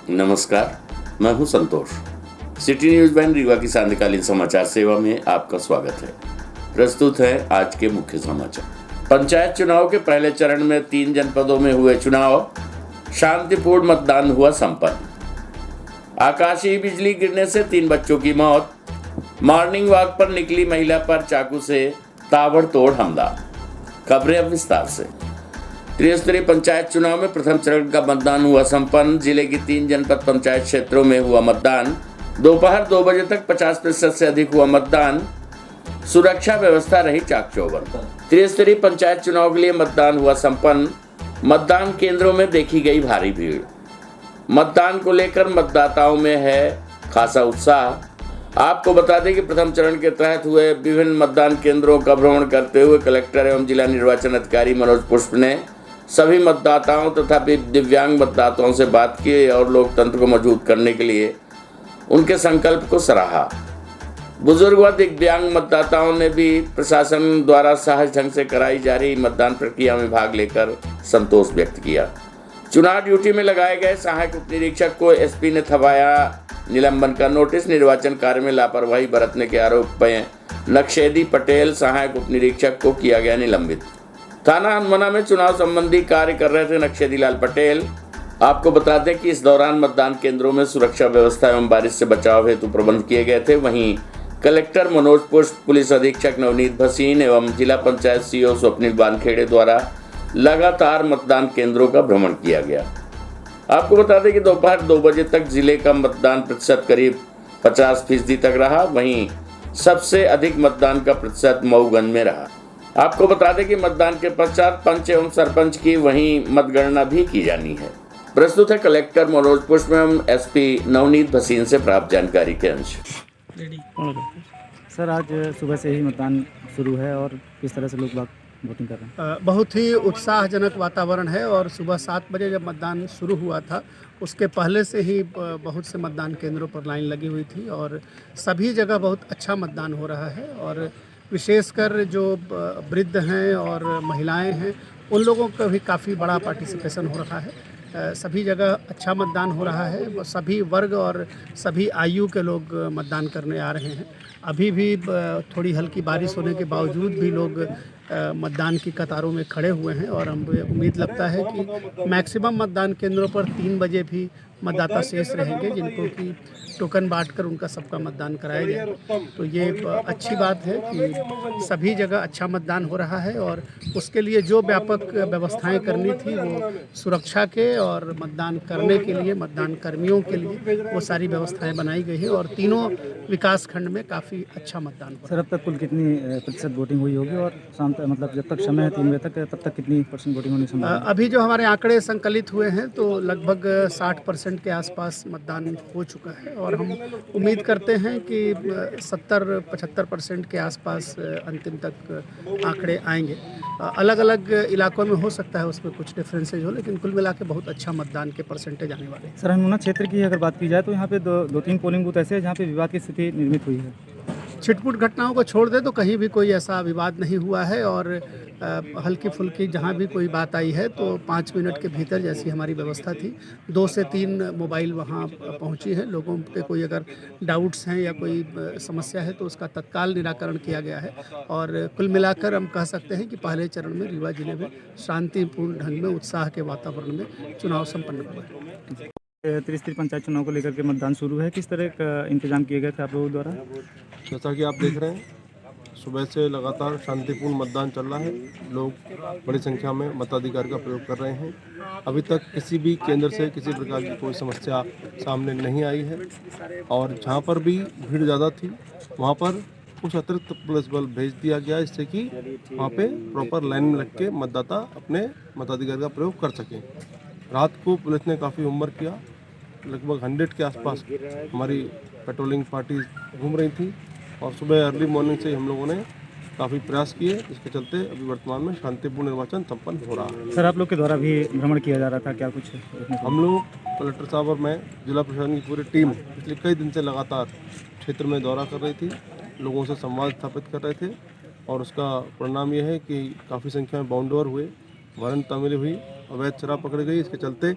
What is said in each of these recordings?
नमस्कार, मैं हूं संतोष। सिटी न्यूज वैन रीवा की सांध्यकालीन समाचार सेवा में आपका स्वागत है। प्रस्तुत है आज के मुख्य समाचार। पंचायत चुनाव के पहले चरण में 3 जनपदों में हुए चुनाव, शांतिपूर्ण मतदान हुआ संपन्न। आकाशीय बिजली गिरने से 3 बच्चों की मौत, मॉर्निंग वॉक पर निकली महिला पर चाकू से ताबड़तोड़ हमला। खबरें अब विस्तार से। त्रिस्तरीय पंचायत चुनाव में प्रथम चरण का मतदान हुआ संपन्न। जिले की 3 जनपद पंचायत क्षेत्रों में हुआ मतदान। दोपहर 2 बजे तक 50% से अधिक हुआ मतदान। सुरक्षा व्यवस्था रही चाक-चौबंद। त्रिस्तरीय पंचायत चुनाव के लिए मतदान हुआ संपन्न। मतदान केंद्रों में देखी गई भारी भीड़। मतदान को लेकर मतदाताओं में है खासा उत्साह। आपको बता दें कि प्रथम चरण के तहत हुए विभिन्न मतदान केंद्रों का भ्रमण करते हुए कलेक्टर एवं जिला निर्वाचन अधिकारी मनोज पुष्प ने सभी मतदाताओं तथा दिव्यांग मतदाताओं से बात की और लोकतंत्र को मजबूत करने के लिए उनके संकल्प को सराहा। बुजुर्ग व दिव्यांग मतदाताओं ने भी प्रशासन द्वारा सहज ढंग से कराई जा रही मतदान प्रक्रिया में भाग लेकर संतोष व्यक्त किया। चुनाव ड्यूटी में लगाए गए सहायक उप निरीक्षक को एसपी ने थमाया निलंबन का नोटिस। निर्वाचन कार्य में लापरवाही बरतने के आरोप में नक्शेदी पटेल सहायक उप निरीक्षक को किया गया निलंबित। थाना हनुमाना में चुनाव संबंधी कार्य कर रहे थे नक्शेदी लाल पटेल। आपको बता दें कि इस दौरान मतदान केंद्रों में सुरक्षा व्यवस्था एवं बारिश से बचाव हेतु प्रबंध किए गए थे। वहीं कलेक्टर मनोज पुष्प, पुलिस अधीक्षक नवनीत भसीन एवं जिला पंचायत सीओ स्वप्निल बानखेड़े द्वारा लगातार मतदान केंद्रों का भ्रमण किया गया। आपको बता दें कि दोपहर 2 बजे तक जिले का मतदान प्रतिशत करीब 50% तक रहा। वहीं सबसे अधिक मतदान का प्रतिशत मऊगंज में रहा। आपको बता दें कि मतदान के पश्चात पंच एवं सरपंच की वहीं मतगणना भी की जानी है। प्रस्तुत है कलेक्टर मनोज पुष्प एवं एसपी नवनीत भसीन से प्राप्त जानकारी के अंश। सर, आज सुबह से ही मतदान शुरू है और किस तरह से लोग वोटिंग कर रहे हैं? बहुत ही उत्साहजनक वातावरण है और सुबह 7 बजे जब मतदान शुरू हुआ था उसके पहले से ही बहुत से मतदान केंद्रों पर लाइन लगी हुई थी और सभी जगह बहुत अच्छा मतदान हो रहा है। और विशेषकर जो वृद्ध हैं और महिलाएं हैं उन लोगों का भी काफ़ी बड़ा पार्टिसिपेशन हो रहा है। सभी जगह अच्छा मतदान हो रहा है। सभी वर्ग और सभी आयु के लोग मतदान करने आ रहे हैं। अभी भी थोड़ी हल्की बारिश होने के बावजूद भी लोग मतदान की कतारों में खड़े हुए हैं और हमें उम्मीद लगता है कि मैक्सिमम मतदान केंद्रों पर 3 बजे भी मतदाता शेष रहेंगे जिनको कि टोकन बांटकर उनका सबका मतदान कराया जाएगा। तो ये अच्छी बात है कि सभी जगह अच्छा मतदान हो रहा है और उसके लिए जो व्यापक व्यवस्थाएं करनी थी वो सुरक्षा के और मतदान करने के लिए मतदान कर्मियों के लिए वो सारी व्यवस्थाएं बनाई गई है और तीनों विकास खंड में काफ़ी अच्छा मतदान हो रहा है। सर, अब तक कुल कितनी प्रतिशत वोटिंग हुई होगी और शाम तक, मतलब जब तक समय है 3 बजे तक, तब तक कितनी % वोटिंग होनी संभव है? अभी जो हमारे आंकड़े संकलित हुए हैं तो लगभग 60% के आसपास मतदान हो चुका है और हम उम्मीद करते हैं कि 70-75% के आसपास अंतिम तक आंकड़े आएंगे। अलग अलग इलाकों में हो सकता है उसमें कुछ डिफरेंसेज हो, लेकिन कुल मिला के बहुत अच्छा मतदान के परसेंटेज आने वाले हैं। सर, हनुमाना क्षेत्र की अगर बात की जाए तो यहाँ पे 2-3 पोलिंग बूथ ऐसे हैं जहाँ पे विवाद की स्थिति निर्मित हुई है। छिटपुट घटनाओं को छोड़ दे तो कहीं भी कोई ऐसा विवाद नहीं हुआ है और हल्की फुल्की जहाँ भी कोई बात आई है तो 5 मिनट के भीतर जैसी हमारी व्यवस्था थी 2 से 3 मोबाइल वहाँ पहुँची है। लोगों के कोई अगर डाउट्स हैं या कोई समस्या है तो उसका तत्काल निराकरण किया गया है और कुल मिलाकर हम कह सकते हैं कि पहले चरण में रीवा जिले में शांतिपूर्ण ढंग में उत्साह के वातावरण में चुनाव संपन्न हुआ है। त्रिस्तरीय पंचायत चुनाव को लेकर के मतदान शुरू है, किस तरह का इंतजाम किए गए थे आप लोगों द्वारा? जैसा कि आप देख रहे हैं, सुबह से लगातार शांतिपूर्ण मतदान चल रहा है। लोग बड़ी संख्या में मताधिकार का प्रयोग कर रहे हैं। अभी तक किसी भी केंद्र से किसी प्रकार की कोई समस्या सामने नहीं आई है और जहां पर भी भीड़ ज़्यादा थी वहां पर कुछ अतिरिक्त पुलिस बल भेज दिया गया जिससे कि वहां पे प्रॉपर लाइन में लग के मतदाता अपने मताधिकार का प्रयोग कर सकें। रात को पुलिस ने काफ़ी होमवर्क किया। लगभग 100 के आसपास हमारी पेट्रोलिंग पार्टी घूम रही थी और सुबह अर्ली मॉर्निंग से हम लोगों ने काफ़ी प्रयास किए, जिसके चलते अभी वर्तमान में शांतिपूर्ण निर्वाचन संपन्न हो रहा है। सर, आप लोग के द्वारा भी भ्रमण किया जा रहा था, क्या कुछ? हम लोग कलेक्टर साहब और मैं, जिला प्रशासन की पूरी टीम पिछले कई दिन से लगातार क्षेत्र में दौरा कर रही थी, लोगों से संवाद स्थापित कर रहे थे और उसका परिणाम यह है कि काफ़ी संख्या में बाउंड ओवर हुए, वारंट तामील हुई अवैध शराब पकड़ी गई। इसके चलते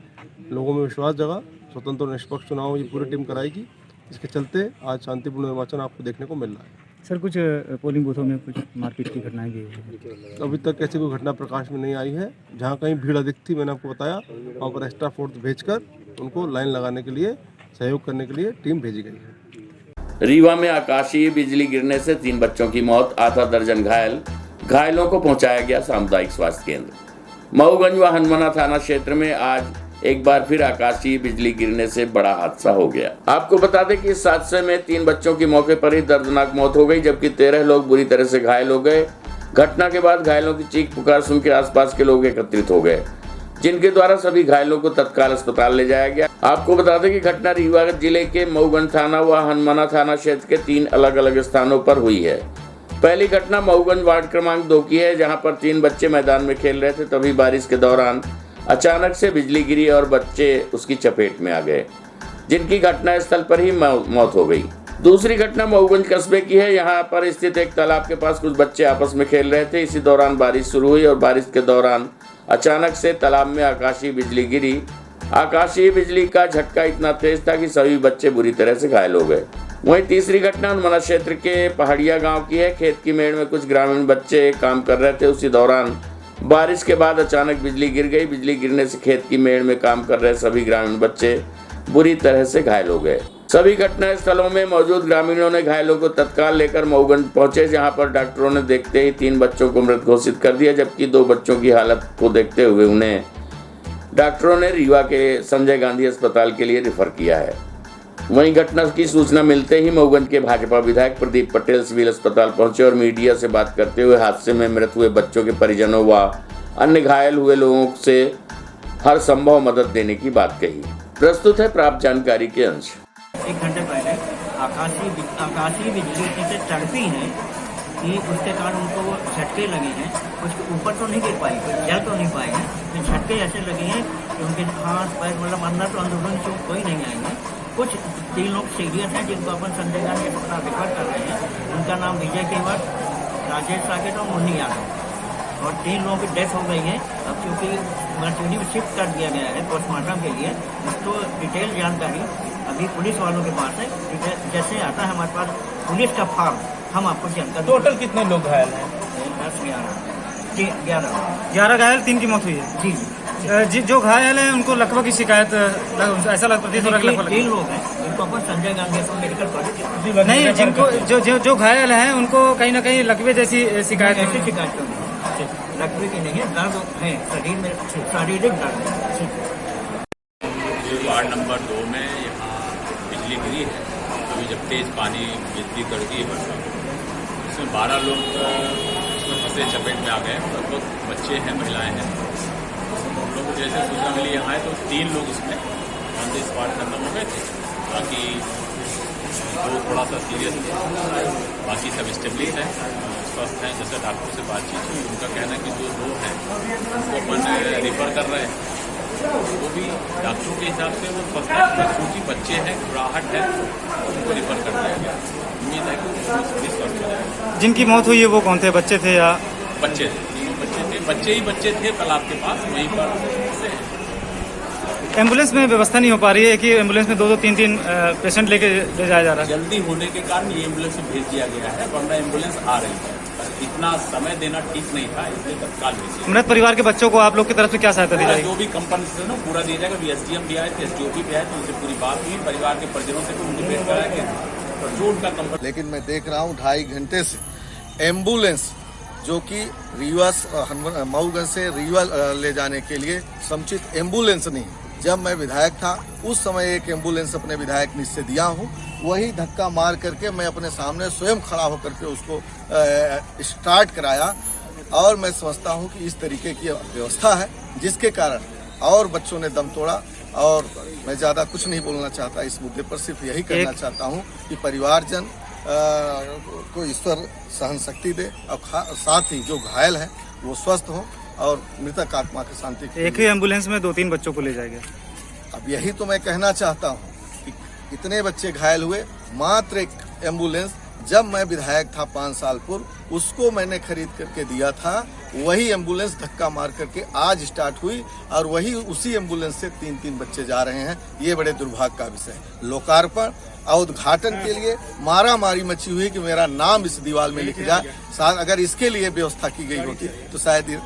लोगों में विश्वास जगा, स्वतंत्र और निष्पक्ष चुनाव ये पूरी टीम कराएगी। इसके चलते आज शांतिपूर्ण निर्वाचन आपको देखने को मिल रहा है। सर कुछ पोलिंग बूथों में कुछ मारपीट की घटनाएं भी हुई? अभी तक ऐसी कोई घटना प्रकाश में नहीं आई है। जहाँ कहीं भीड़ अधिक थी, मैंने आपको बताया, वहाँ पर एक्स्ट्रा फोर्स भेजकर उनको लाइन लगाने के लिए, सहयोग करने के लिए टीम भेजी गई है। रीवा में आकाशीय बिजली गिरने से 3 बच्चों की मौत, आधा दर्जन घायलों को पहुंचाया गया सामुदायिक स्वास्थ्य केंद्र। मऊगंज व हनुमाना थाना क्षेत्र में आज एक बार फिर आकाशीय बिजली गिरने से बड़ा हादसा हो गया। आपको बता दें कि इस हादसे में 3 बच्चों की मौके पर ही दर्दनाक मौत हो गई, जबकि 13 लोग बुरी तरह से घायल हो गए। घटना के बाद घायलों की चीख पुकार सुन के आसपास के लोग एकत्रित हो गए, जिनके द्वारा सभी घायलों को तत्काल अस्पताल ले जाया गया। आपको बता दें कि घटना रीवा जिले के मऊगंज थाना व हनुमाना थाना क्षेत्र के 3 अलग अलग स्थानों पर हुई है। पहली घटना मऊगंज वार्ड क्रमांक 2 की है, जहां पर 3 बच्चे मैदान में खेल रहे थे, तभी बारिश के दौरान अचानक से बिजली गिरी और बच्चे उसकी चपेट में आ गए, जिनकी घटनास्थल पर ही मौत हो गई। दूसरी घटना मऊगंज कस्बे की है। यहाँ पर स्थित एक तालाब के पास कुछ बच्चे आपस में खेल रहे थे। इसी दौरान बारिश शुरू हुई और बारिश के दौरान अचानक से तालाब में आकाशीय बिजली गिरी। आकाशीय बिजली का झटका इतना तेज था कि सभी बच्चे बुरी तरह से घायल हो गए। वहीं तीसरी घटना हनुमाना क्षेत्र के पहाड़िया गांव की है। खेत की मेड़ में कुछ ग्रामीण बच्चे काम कर रहे थे। उसी दौरान बारिश के बाद अचानक बिजली गिर गई। बिजली गिरने से खेत की मेड़ में काम कर रहे सभी ग्रामीण बच्चे बुरी तरह से घायल हो गए। सभी घटना स्थलों में मौजूद ग्रामीणों ने घायलों को तत्काल लेकर मऊगंज पहुंचे, जहां पर डॉक्टरों ने देखते ही 3 बच्चों को मृत घोषित कर दिया, जबकि 2 बच्चों की हालत को देखते हुए उन्हें डॉक्टरों ने रीवा के संजय गांधी अस्पताल के लिए रेफर किया है। वहीं घटना की सूचना मिलते ही मऊगंज के भाजपा विधायक प्रदीप पटेल सिविल अस्पताल पहुंचे और मीडिया से बात करते हुए हादसे में मृत हुए बच्चों के परिजनों व अन्य घायल हुए लोगों से हर संभव मदद देने की बात कही। प्रस्तुत है प्राप्त जानकारी के अंश। 1 घंटे पहले आकाशीय बिजली से तड़पी है कि उसके कारण उनको वो झटके लगे हैं। उसके ऊपर तो नहीं गिर पाई, जल तो नहीं पाए हैं, तो झटके ऐसे लगे हैं कि उनके हाथ पैर मतलब अंदर तो अंदरूनी चोट कोई नहीं आएंगे। कुछ 3 लोग सीरियस हैं जिनको अपन संजय गांधी अस्पताल रेफर कर रहे हैं। उनका नाम विजय केवट, राजेश साकेत और मुन्नी यादव, और 3 लोगों की डेथ हो गई है। अब चूँकि मर्चुरी में शिफ्ट कर दिया गया है पोस्टमार्टम के लिए, उसको डिटेल जानकारी अभी पुलिस वालों के पास है। जैसे आता है हमारे पास पुलिस का फॉर्म, हम आपको जानकारी। टोटल कितने लोग घायल हैं? 11 घायल, 3 की मौत हुई है। जी, जो घायल है उनको लकवा की शिकायत ऐसा प्रतीत हो रहा है। 3 लोग हैं जिनको अपन संजय गांधी मेडिकल कॉलेज नहीं, जिनको जो घायल हैं उनको कहीं ना कहीं लकवे जैसी शिकायत ऐसी शिकायत तो नहीं, लकवे की नहीं है, दर्द है शरीर में, शारीरिक दर्द। वार्ड नंबर 2 में यहाँ बिजली गिरी है। अभी जब तेज पानी बिजली कड़की है वर्षा, इसमें 12 लोग उसमें फंसे चपेट में आ गए। लगभग बच्चे हैं, महिलाएं हैं। उन लोगों को जैसे सूचना मिली यहाँ है तो 3 लोग उसमें ऑन द स्पॉट खत्म हो गए थे। बाकी 2 थोड़ा सा सीरियस थे, बाकी सब स्टेबली है, स्वस्थ हैं। जैसे डॉक्टर से बातचीत हुई, उनका कहना है कि जो 2 हैं उनको अपन रेफर कर रहे हैं, वो भी डॉक्टरों के हिसाब से वो स्वस्थ है। क्योंकि बच्चे हैं, घबराहट है, उनको रेफर कर दिया गया। उम्मीद है कि वो स्वस्थ हो जाएगा। जिनकी मौत हुई है वो कौन थे? बच्चे थे या? बच्चे थे, 3 बच्चे थे, बच्चे थे तालाब के पास, वहीं पर से। एम्बुलेंस में व्यवस्था नहीं हो पा रही है कि एम्बुलेंस में 2-2, 3-3 पेशेंट लेके ले जाया जा रहा है? जल्दी होने के कारण ये एम्बुलेंस भेज दिया गया है, वरना एम्बुलेंस आ रही है। इतना समय देना ठीक नहीं था, इसलिए तत्काल भेज दिया। मृत परिवार के बच्चों को आप लोग की तरफ से क्या सहायता दी जाएगी? जो भी कंपनसेशन हो पूरा दिया जाएगा। SDM भी आए थे, SDOP भी आए थे, उनसे पूरी बात हुई, परिवार के परिजनों से भी उनकी भेंट कराएंगे और जो उनका कंपन। लेकिन मैं देख रहा हूँ 2.5 घंटे से एम्बुलेंस जो कि रीवा मऊगंज से रीवा ले जाने के लिए समुचित एम्बुलेंस नहीं। जब मैं विधायक था उस समय एक एम्बुलेंस अपने विधायक निधि से दिया हूँ, वही धक्का मार करके मैं अपने सामने स्वयं खड़ा होकर के उसको स्टार्ट कराया। और मैं समझता हूँ कि इस तरीके की व्यवस्था है जिसके कारण और बच्चों ने दम तोड़ा। और मैं ज़्यादा कुछ नहीं बोलना चाहता इस मुद्दे पर, सिर्फ यही कहना चाहता हूँ कि परिवारजन को ईश्वर सहन शक्ति दे और साथ ही जो घायल है वो स्वस्थ हो और मृतक आत्मा की शांति। एक ही एम्बुलेंस में 2-3 बच्चों को ले जाएंगे। अब यही तो मैं कहना चाहता हूँ कि इतने बच्चे घायल हुए, मात्र एक एम्बुलेंस जब मैं विधायक था 5 साल पूर्व, उसको मैंने खरीद करके दिया था वही एम्बुलेंस धक्का मार करके आज स्टार्ट हुई और वही उसी एम्बुलेंस से 3 बच्चे जा रहे हैं। ये बड़े दुर्भाग्य का विषय है। लोकार्पण और उद्घाटन के लिए मारामारी मची हुई कि मेरा नाम इस दीवार में लिख जाए। शायद अगर इसके लिए व्यवस्था की गई होती तो शायद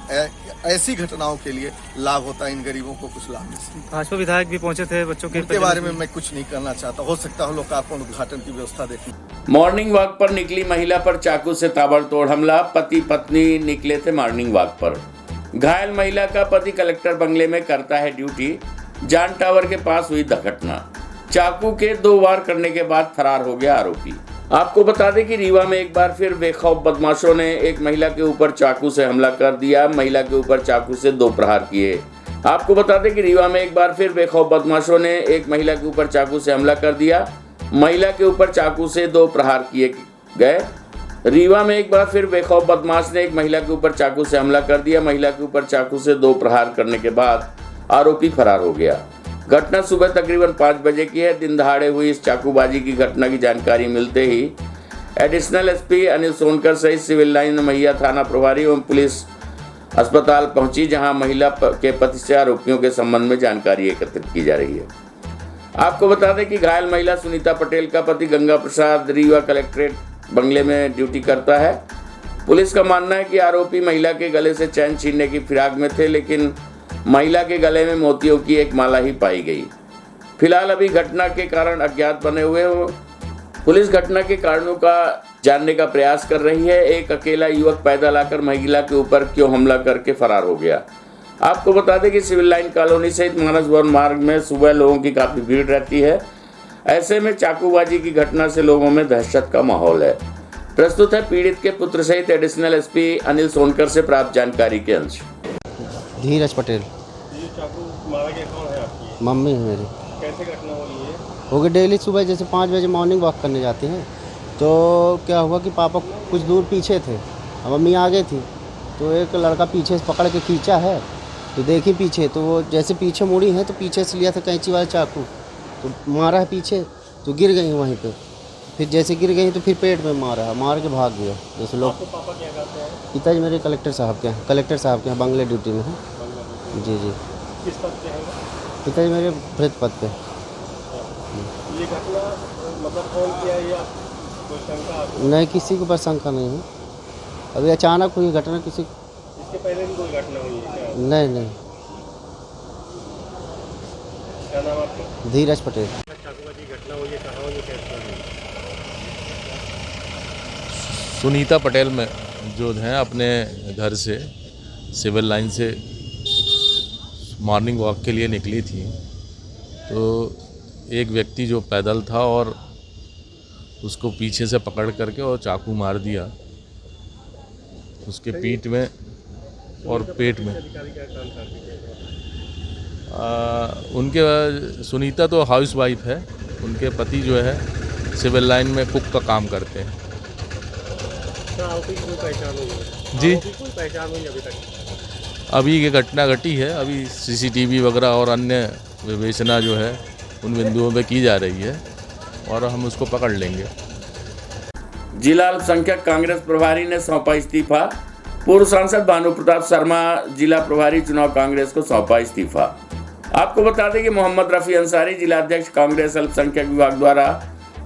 ऐसी घटनाओं के लिए लाभ होता, इन गरीबों को कुछ लाभ नहीं। भाजपा विधायक भी पहुंचे थे बच्चों के बारे में मैं कुछ नहीं करना चाहता। हो सकता है लोकार्पण उद्घाटन की व्यवस्था देखी। मॉर्निंग वॉक पर निकली महिला पर चाकू से ताबड़तोड़ हमला। पति पत्नी निकले थे मॉर्निंग वॉक पर। घायल महिला का पति कलेक्टर बंगले में करता है ड्यूटी। जान टावर के पास हुई घटना। चाकू के 2 वार करने के बाद फरार हो गया आरोपी। आपको बता दें कि रीवा में एक बार फिर बेखौफ बदमाशों ने एक महिला के ऊपर चाकू से हमला कर दिया। महिला के ऊपर चाकू से 2 प्रहार किए। आपको बता दें कि रीवा में एक बार फिर बेखौफ बदमाशों ने एक महिला के ऊपर चाकू से हमला कर दिया। महिला के ऊपर चाकू से 2 प्रहार किए गए। रीवा में एक बार फिर बेखौफ बदमाश ने एक महिला के ऊपर चाकू से हमला कर दिया। महिला के ऊपर चाकू से 2 प्रहार करने के बाद आरोपी फरार हो गया। घटना सुबह तकरीबन 5 बजे की है। दिन दहाड़े हुई इस चाकूबाजी की घटना की जानकारी मिलते ही एडिशनल एसपी अनिल सोनकर सहित सिविल लाइन महिया थाना प्रभारी एवं पुलिस अस्पताल पहुंची, जहां महिला के पति से आरोपियों के संबंध में जानकारी एकत्रित की जा रही है। आपको बता दें कि घायल महिला सुनीता पटेल का पति गंगा प्रसाद रीवा कलेक्ट्रेट बंगले में ड्यूटी करता है। पुलिस का मानना है कि आरोपी महिला के गले से चैन छीनने की फिराक में थे, लेकिन महिला के गले में मोतियों की एक माला ही पाई गई। फिलहाल अभी घटना के कारण अज्ञात बने हुए हो। पुलिस घटना के कारणों का जानने का प्रयास कर रही है। एक अकेला युवक पैदल आकर महिला के ऊपर क्यों हमला करके फरार हो गया। आपको बता दें कि सिविल लाइन कॉलोनी सहित मानस वन मार्ग में सुबह लोगों की काफी भीड़ रहती है। ऐसे में चाकूबाजी की घटना से लोगों में दहशत का माहौल है। प्रस्तुत है पीड़ित के पुत्र सहित एडिशनल एसपी अनिल सोनकर से प्राप्त जानकारी के अंश। धीरज पटेल। ये चाकू मारा गया कौन है आपकी? मम्मी है मेरी। कैसे घटना हुई है? हो गई डेली सुबह जैसे 5 बजे मॉर्निंग वॉक करने जाते हैं, तो क्या हुआ कि पापा कुछ दूर पीछे थे, मम्मी आगे थी, तो एक लड़का पीछे से पकड़ के खींचा है, तो देखी पीछे, तो वो जैसे पीछे मुड़ी है तो पीछे से लिया था कैंची वाला चाकू, तो मारा है पीछे, तो गिर गई वहीं पे। फिर जैसे गिर गई तो फिर पेट में मारा, मार के भाग गया। जैसे लोग पापा क्या करते हैं? पिताजी मेरे कलेक्टर साहब के यहाँ बंगले ड्यूटी में है। जी जी। किस पद पे है? पिताजी मेरे वृत्त पद पे। ये घटना मतलब कौन किया है, या कोई शंका आपको? नहीं, किसी के ऊपर शंका नहीं है। अभी अचानक हुई घटना। किसी इसके पहले भी कोई घटना हुई है क्या? नहीं। क्या नाम आपका? धीरज पटेल। चाकूबाजी घटना हुई है, कहाँ हुई है, कैसे हुई? सुनीता पटेल में जो हैं अपने घर से सिविल लाइन से मॉर्निंग वॉक के लिए निकली थी, तो एक व्यक्ति जो पैदल था और उसको पीछे से पकड़ करके और चाकू मार दिया उसके पीठ में और पेट में। उनके सुनीता तो हाउस वाइफ है, उनके पति जो है सिविल लाइन में कुक का काम करते हैं। आरोपी की कोई पहचान हुई है? जी, कोई पहचान हुई अभी तक? अभी ये घटना घटी है, अभी सीसीटीवी वगैरह और अन्य विवेचना जो है उन बिंदुओं पे की जा रही है और हम उसको पकड़ लेंगे। जिला अल्पसंख्यक कांग्रेस प्रभारी ने सौंपा इस्तीफा। पूर्व सांसद भानु प्रताप शर्मा जिला प्रभारी चुनाव कांग्रेस को सौंपा इस्तीफा। आपको बता दें कि मोहम्मद रफी अंसारी जिला अध्यक्ष कांग्रेस अल्पसंख्यक विभाग द्वारा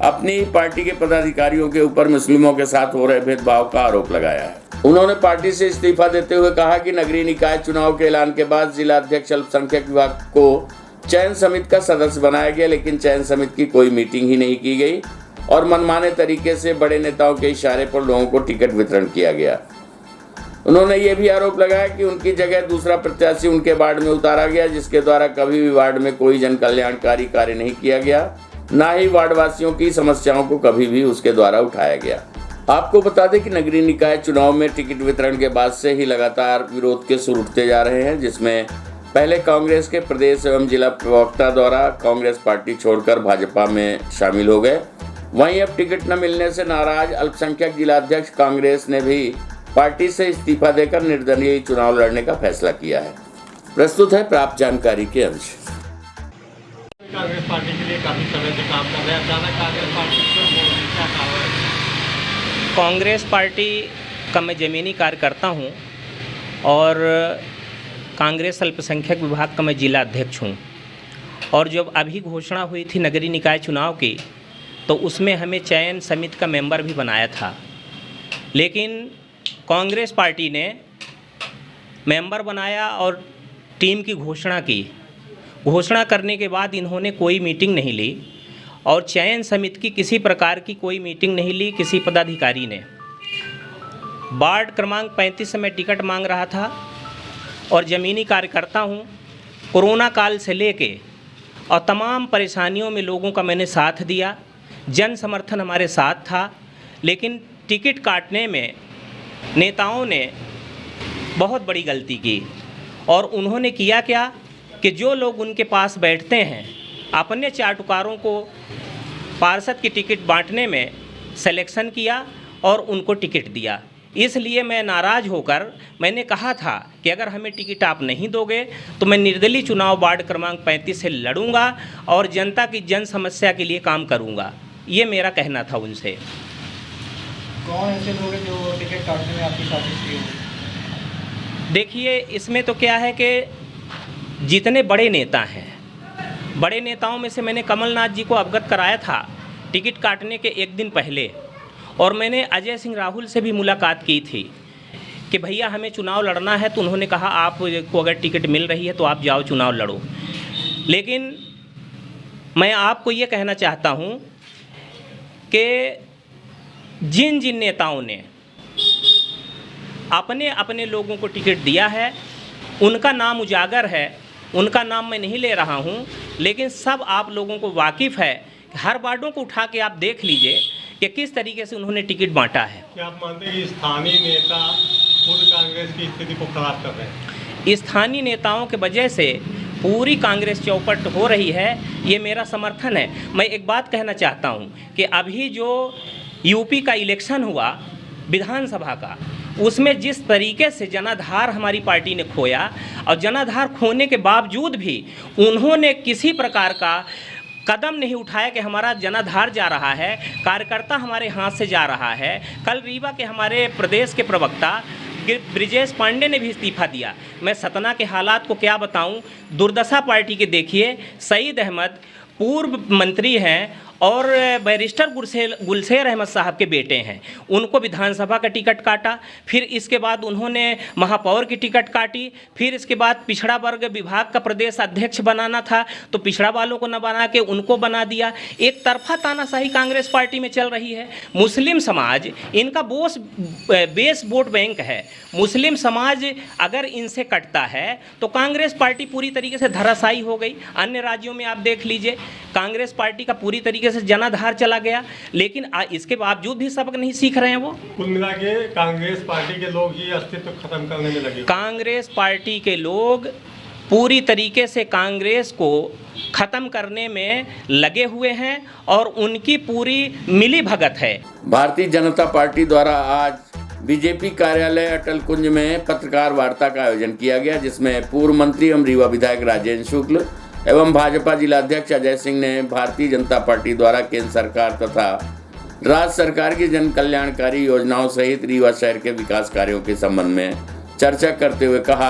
अपनी पार्टी के पदाधिकारियों के ऊपर मुस्लिमों के साथ हो रहे भेदभाव का आरोप लगाया है। उन्होंने पार्टी से इस्तीफा देते हुए कहा कि नगरीय निकाय चुनाव के ऐलान के बाद जिला अध्यक्ष अल्पसंख्यक विभाग को चयन समिति का सदस्य बनाया गया, लेकिन चयन समिति की कोई मीटिंग ही नहीं की गई और मनमाने तरीके से बड़े नेताओं के इशारे पर लोगों को टिकट वितरण किया गया। उन्होंने ये भी आरोप लगाया कि उनकी जगह दूसरा प्रत्याशी उनके वार्ड में उतारा गया, जिसके द्वारा कभी भी वार्ड में कोई जन कल्याणकारी कार्य नहीं किया गया, ना ही वार्डवासियों की समस्याओं को कभी भी उसके द्वारा उठाया गया। आपको बता दें कि नगरीय निकाय चुनाव में टिकट वितरण के बाद से ही लगातार विरोध के सुर उठते जा रहे हैं, जिसमें पहले कांग्रेस के प्रदेश एवं जिला प्रवक्ता द्वारा कांग्रेस पार्टी छोड़कर भाजपा में शामिल हो गए। वहीं अब टिकट न मिलने से नाराज अल्पसंख्यक जिला अध्यक्ष कांग्रेस ने भी पार्टी से इस्तीफा देकर निर्दलीय चुनाव लड़ने का फैसला किया है। प्रस्तुत है प्राप्त जानकारी के अंश। कांग्रेस पार्टी के लिए काफी समय से काम कर रहे हैं, अचानक कांग्रेस पार्टी को क्या कारण है? कांग्रेस पार्टी का मैं ज़मीनी कार्यकर्ता हूँ और कांग्रेस अल्पसंख्यक विभाग का मैं जिला अध्यक्ष हूँ। और जब अभी घोषणा हुई थी नगरीय निकाय चुनाव की, तो उसमें हमें चयन समिति का मेंबर भी बनाया था, लेकिन कांग्रेस पार्टी ने मेंबर बनाया और टीम की घोषणा की। घोषणा करने के बाद इन्होंने कोई मीटिंग नहीं ली और चयन समिति की किसी प्रकार की कोई मीटिंग नहीं ली किसी पदाधिकारी ने। वार्ड क्रमांक 35 से मैं टिकट मांग रहा था और ज़मीनी कार्यकर्ता हूँ। कोरोना काल से लेके और तमाम परेशानियों में लोगों का मैंने साथ दिया, जन समर्थन हमारे साथ था, लेकिन टिकट काटने में नेताओं ने बहुत बड़ी गलती की। और उन्होंने किया क्या कि जो लोग उनके पास बैठते हैं अपने चाटुकारों को पार्षद की टिकट बांटने में सिलेक्शन किया और उनको टिकट दिया। इसलिए मैं नाराज़ होकर मैंने कहा था कि अगर हमें टिकट आप नहीं दोगे तो मैं निर्दलीय चुनाव वार्ड क्रमांक 35 से लड़ूंगा और जनता की जन समस्या के लिए काम करूंगा। ये मेरा कहना था उनसे। कौन ऐसे लोग हैं जो टिकट काटने में आपकी साजिश की होगी? देखिए, इसमें तो क्या है कि जितने बड़े नेता हैं, बड़े नेताओं में से मैंने कमलनाथ जी को अवगत कराया था टिकट काटने के एक दिन पहले, और मैंने अजय सिंह राहुल से भी मुलाकात की थी कि भैया हमें चुनाव लड़ना है, तो उन्होंने कहा आपको अगर टिकट मिल रही है तो आप जाओ चुनाव लड़ो। लेकिन मैं आपको ये कहना चाहता हूँ कि जिन जिन नेताओं ने अपने अपने लोगों को टिकट दिया है उनका नाम उजागर है, उनका नाम मैं नहीं ले रहा हूं, लेकिन सब आप लोगों को वाकिफ़ है। हर वार्डों को उठा के आप देख लीजिए कि किस तरीके से उन्होंने टिकट बांटा है। क्या आप मानते हैं कि स्थानीय नेता पूरी कांग्रेस की स्थिति को खराब कर रहे हैं? स्थानीय नेताओं के वजह से पूरी कांग्रेस चौपट हो रही है, ये मेरा समर्थन है। मैं एक बात कहना चाहता हूँ कि अभी जो यूपी का इलेक्शन हुआ विधानसभा का, उसमें जिस तरीके से जनाधार हमारी पार्टी ने खोया, और जनाधार खोने के बावजूद भी उन्होंने किसी प्रकार का कदम नहीं उठाया कि हमारा जनाधार जा रहा है, कार्यकर्ता हमारे हाथ से जा रहा है। कल रीवा के हमारे प्रदेश के प्रवक्ता ब्रिजेश पांडे ने भी इस्तीफा दिया। मैं सतना के हालात को क्या बताऊं, दुर्दशा पार्टी के देखिए। सईद अहमद पूर्व मंत्री हैं और बैरिस्टर गुलशेर अहमद साहब के बेटे हैं, उनको विधानसभा का टिकट काटा, फिर इसके बाद उन्होंने महापौर की टिकट काटी, फिर इसके बाद पिछड़ा वर्ग विभाग का प्रदेश अध्यक्ष बनाना था तो पिछड़ा वालों को न बना के उनको बना दिया। एक तरफा तानाशाही कांग्रेस पार्टी में चल रही है। मुस्लिम समाज इनका बेस वोट बैंक है। मुस्लिम समाज अगर इनसे कटता है तो कांग्रेस पार्टी पूरी तरीके से धराशायी हो गई। अन्य राज्यों में आप देख लीजिए, कांग्रेस पार्टी का पूरी तरीके से जनाधार चला गया, लेकिन इसके बावजूद भी सबक नहीं सीख रहे हैं। वो कुल मिला के कांग्रेस पार्टी के लोग ही अस्तित्व खत्म करने में लगे। कांग्रेस पार्टी के लोग पूरी तरीके से कांग्रेस को खत्म करने में लगे हुए हैं और उनकी पूरी मिली भगत है। भारतीय जनता पार्टी द्वारा आज बीजेपी कार्यालय अटल कुंज में पत्रकार वार्ता का आयोजन किया गया, जिसमें पूर्व मंत्री एवं रीवा विधायक राजेंद्र शुक्ल एवं भाजपा जिलाध्यक्ष अजय सिंह ने भारतीय जनता पार्टी द्वारा केंद्र सरकार तथा राज्य सरकार की जन कल्याणकारी योजनाओं सहित रीवा शहर के विकास कार्यों के संबंध में चर्चा करते हुए कहा।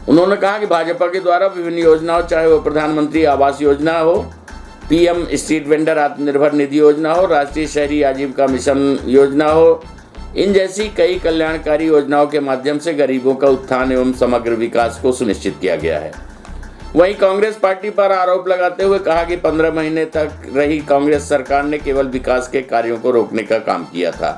उन्होंने कहा कि भाजपा के द्वारा विभिन्न योजनाओं, चाहे वो प्रधानमंत्री आवास योजना हो, PM street vendor Atmanirbhar Nidhi योजना हो, राष्ट्रीय शहरी आजीविका मिशन योजना हो, इन जैसी कई कल्याणकारी योजनाओं के माध्यम से गरीबों का उत्थान एवं समग्र विकास को सुनिश्चित किया गया है। वहीं कांग्रेस पार्टी पर आरोप लगाते हुए कहा कि 15 महीने तक रही कांग्रेस सरकार ने केवल विकास के कार्यों को रोकने का काम किया था।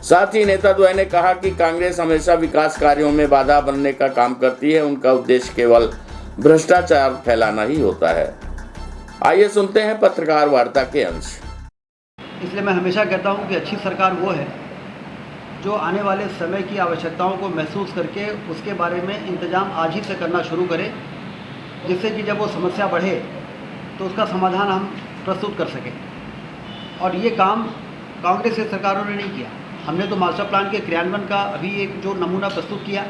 साथ ही नेता द्वय ने कहा कि कांग्रेस हमेशा विकास कार्यों में बाधा बनने का काम करती है, उनका उद्देश्य केवल भ्रष्टाचार फैलाना ही होता है। आइए सुनते हैं पत्रकार वार्ता के अंश। इसलिए मैं हमेशा कहता हूं कि अच्छी सरकार वो है जो आने वाले समय की आवश्यकताओं को महसूस करके उसके बारे में इंतजाम आज ही से करना शुरू करे, जिससे कि जब वो समस्या बढ़े तो उसका समाधान हम प्रस्तुत कर सकें। और ये काम कांग्रेस की सरकारों ने नहीं किया। हमने तो मास्टर प्लान के क्रियान्वयन का अभी एक जो नमूना प्रस्तुत किया,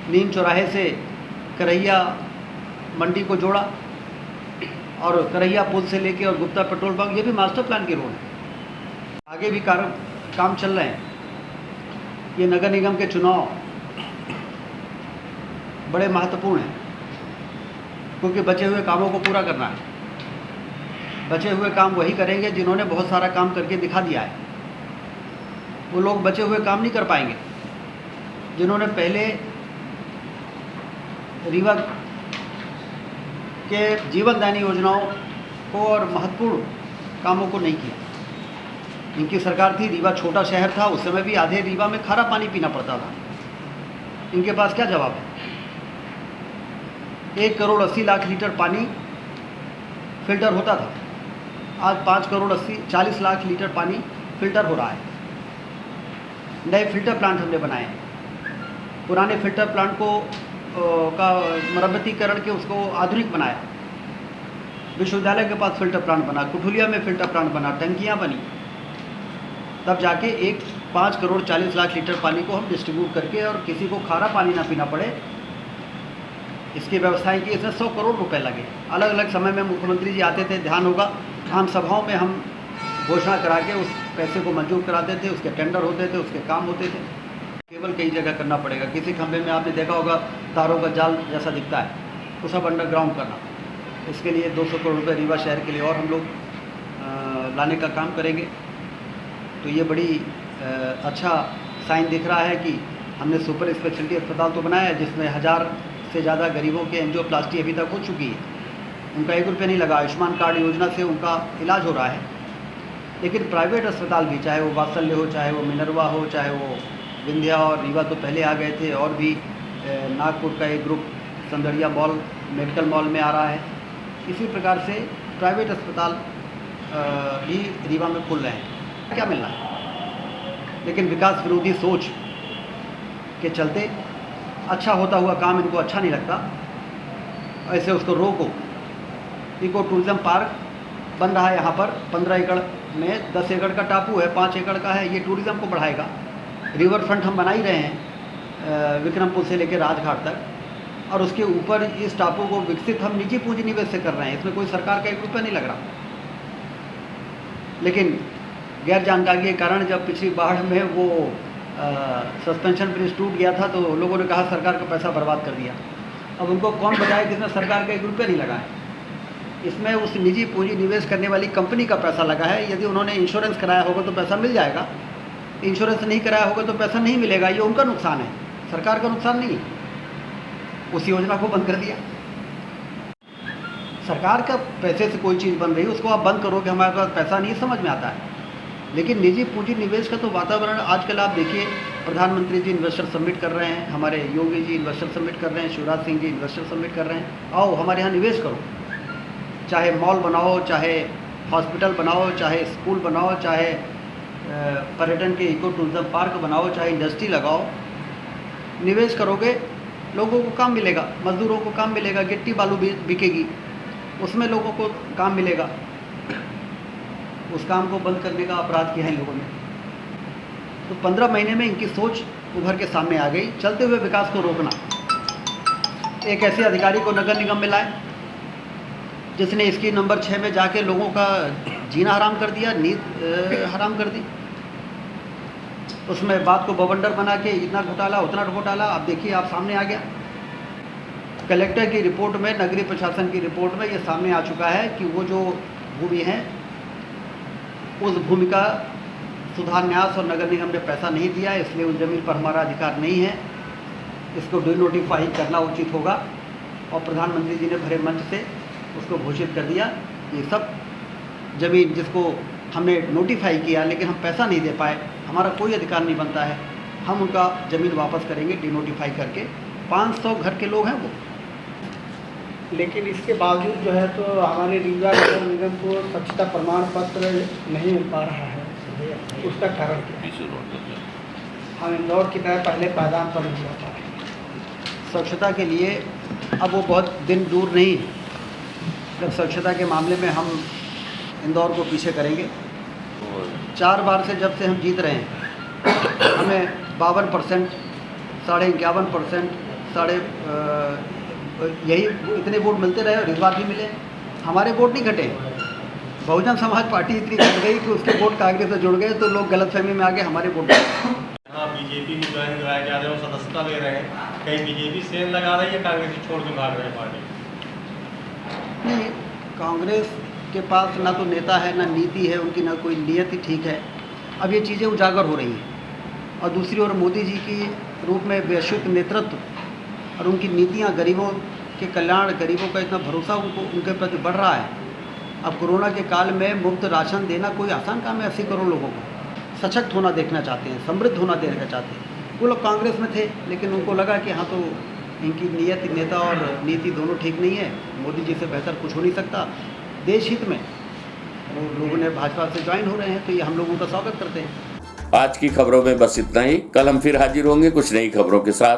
नीम चौराहे से करैया मंडी को जोड़ा और करैया पुल से लेके और गुप्ता पेट्रोल पंप, ये भी मास्टर प्लान के रोड है। आगे भी काम चल रहे हैं। ये नगर निगम के चुनाव बड़े महत्वपूर्ण हैं, क्योंकि बचे हुए कामों को पूरा करना है। बचे हुए काम वही करेंगे जिन्होंने बहुत सारा काम करके दिखा दिया है। वो लोग बचे हुए काम नहीं कर पाएंगे जिन्होंने पहले रीवा के जीवनदायिनी योजनाओं को और महत्वपूर्ण कामों को नहीं किया। इनकी सरकार थी, रीवा छोटा शहर था, उस समय भी आधे रीवा में खारा पानी पीना पड़ता था। इनके पास क्या जवाब है? 1 करोड़ 80 लाख लीटर पानी फिल्टर होता था, आज 5 करोड़ 40 लाख लीटर पानी फिल्टर हो रहा है। नए फिल्टर प्लांट हमने बनाए हैं, पुराने फिल्टर प्लांट को का मरम्मतीकरण के उसको आधुनिक बनाया। विश्वविद्यालय के पास फिल्टर प्लांट बना, कुठुलिया में फिल्टर प्लांट बना, टंकियाँ बनी, तब जाके 5 करोड़ 40 लाख लीटर पानी को हम डिस्ट्रीब्यूट करके और किसी को खारा पानी ना पीना पड़े, इसकी व्यवस्थाएं की। इसमें 100 करोड़ रुपए लगे। अलग अलग समय में मुख्यमंत्री जी आते थे, ध्यान होगा, आम सभाओं में हम घोषणा करा के उस पैसे को मंजूर कराते थे, उसके टेंडर होते थे, उसके काम होते थे। केवल कई जगह करना पड़ेगा। किसी खंभे में आपने देखा होगा तारों का जाल जैसा दिखता है, वो सब अंडरग्राउंड करना। इसके लिए 200 करोड़ रुपये रीवा शहर के लिए और हम लोग लाने का काम करेंगे। तो ये बड़ी अच्छा साइन दिख रहा है कि हमने सुपर स्पेशलिटी अस्पताल तो बनाया है, जिसमें 1000 से ज़्यादा गरीबों की एंजियोप्लास्टी अभी तक हो चुकी है। उनका 1 रुपया नहीं लगा। आयुष्मान कार्ड योजना से उनका इलाज हो रहा है। लेकिन प्राइवेट अस्पताल भी, चाहे वो वात्सल्य हो, चाहे वो मिनरवा हो, चाहे वो विंध्या और रीवा तो पहले आ गए थे, और भी नागपुर का एक ग्रुप संदड़िया मॉल मेडिकल मॉल में आ रहा है। इसी प्रकार से प्राइवेट अस्पताल भी रीवा में खुल रहे हैं। क्या मिल रहा है? लेकिन विकास विरोधी सोच के चलते अच्छा होता हुआ काम इनको अच्छा नहीं लगता, ऐसे उसको रोको। इको टूरिज़्म पार्क बन रहा है यहाँ पर 15 एकड़ में, 10 एकड़ का टापू है, 5 एकड़ का है। ये टूरिज़्म को बढ़ाएगा। रिवर फ्रंट हम बना ही रहे हैं, विक्रमपुर से लेकर राजघाट तक, और उसके ऊपर इस टापू को विकसित हम निजी पूंजी निवेश से कर रहे हैं। इसमें कोई सरकार का 1 रुपया नहीं लग रहा। लेकिन गैर जानकारी के कारण जब पिछली बाढ़ में वो सस्पेंशन ब्रिज टूट गया था, तो लोगों ने कहा सरकार का पैसा बर्बाद कर दिया। अब उनको कौन बताए कि इसमें सरकार का 1 रुपया नहीं लगा है। इसमें उस निजी पूंजी निवेश करने वाली कंपनी का पैसा लगा है। यदि उन्होंने इंश्योरेंस कराया होगा तो पैसा मिल जाएगा, इंश्योरेंस नहीं कराया होगा तो पैसा नहीं मिलेगा। ये उनका नुकसान है, सरकार का नुकसान नहीं। उस योजना को बंद कर दिया। सरकार का पैसे से कोई चीज़ बन रही है, उसको आप बंद करो कि हमारे पास पैसा नहीं, समझ में आता है। लेकिन निजी पूंजी निवेश का तो वातावरण आजकल आप देखिए, प्रधानमंत्री जी इन्वेस्टर समिट कर रहे हैं, हमारे योगी जी इन्वेस्टर समिट कर रहे हैं, शिवराज सिंह जी इन्वेस्टर समिट कर रहे हैं। आओ हमारे यहाँ निवेश करो, चाहे मॉल बनाओ, चाहे हॉस्पिटल बनाओ, चाहे स्कूल बनाओ, चाहे पर्यटन के इको टूरिज्म पार्क बनाओ, चाहे इंडस्ट्री लगाओ। निवेश करोगे, लोगों को काम मिलेगा, मजदूरों को काम मिलेगा, गिट्टी बालू बिकेगी, उसमें लोगों को काम मिलेगा। उस काम को बंद करने का अपराध किया है इन लोगों ने। तो 15 महीने में इनकी सोच उभर के सामने आ गई। चलते हुए विकास को रोकना। एक ऐसे अधिकारी को नगर निगम में लाए जिसने इसकी नंबर 6 में जाके लोगों का जीना हराम कर दिया, नींद हराम कर दी। उसमें बात को बवंडर बना के इतना घोटाला उतना घोटाला। अब देखिए, आप सामने आ गया। कलेक्टर की रिपोर्ट में, नगरीय प्रशासन की रिपोर्ट में ये सामने आ चुका है कि वो जो भूमि है, उस भूमि का सुधार न्यास और नगर निगम ने पैसा नहीं दिया, इसलिए उस जमीन पर हमारा अधिकार नहीं है। इसको डिनोटिफाई करना उचित होगा। और प्रधानमंत्री जी ने भरे मंच से उसको घोषित कर दिया। ये सब ज़मीन जिसको हमने नोटिफाई किया लेकिन हम पैसा नहीं दे पाए, हमारा कोई अधिकार नहीं बनता है, हम उनका ज़मीन वापस करेंगे डिनोटिफाई करके। 500 घर के लोग हैं वो। लेकिन इसके बावजूद जो है तो हमारे रीवा नगर निगम को स्वच्छता प्रमाण पत्र नहीं मिल पा रहा है। उसका कारण क्या है? हम इंदौर की तरह पहले पायदान पर नहीं जा पा रहे। स्वच्छता के लिए अब वो बहुत दिन दूर नहीं है जब स्वच्छता के मामले में हम इंदौर को पीछे करेंगे। 4 बार से जब से हम जीत रहे हैं, हमें 52%, 51%, यही इतने वोट मिलते रहे और इस बार भी मिले। हमारे वोट नहीं घटे। बहुजन समाज पार्टी इतनी घट गई कि उसके वोट कांग्रेस से जुड़ गए, तो लोग गलतफहमी में आ गए, हमारे वोट। हाँ, बीजेपी में ज्वाइन कराया जा रहे हैं और सदस्यता ले रहे हैं। कहीं बीजेपी सेल लगा रही है, कांग्रेस छोड़ के भाग रहे हैं पार्टी? नहीं, कांग्रेस के पास ना तो नेता है, ना नीति है, उनकी ना कोई नीयत ही ठीक है। अब ये चीज़ें उजागर हो रही हैं और दूसरी ओर मोदी जी की रूप में वैश्विक नेतृत्व और उनकी नीतियाँ गरीबों के कल्याण, गरीबों का इतना भरोसा उनके प्रति बढ़ रहा है। अब कोरोना के काल में मुफ्त राशन देना कोई आसान काम है। 80 करोड़ लोगों को सशक्त होना देखना चाहते हैं, समृद्ध होना देखना चाहते हैं। वो लोग कांग्रेस में थे, लेकिन उनको लगा कि हाँ, तो इनकी नीयत, नेता और नीति दोनों ठीक नहीं है, मोदी जी से बेहतर कुछ हो नहीं सकता। देश हित में वो लोगों ने भाजपा से ज्वाइन हो रहे हैं, तो ये हम लोगों का स्वागत करते हैं। आज की खबरों में बस इतना ही। कल हम फिर हाजिर होंगे कुछ नई खबरों के साथ।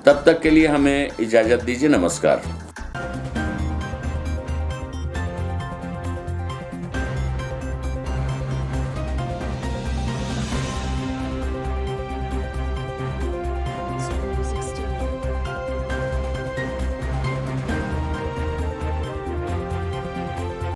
तब तक के लिए हमें इजाजत दीजिए। नमस्कार।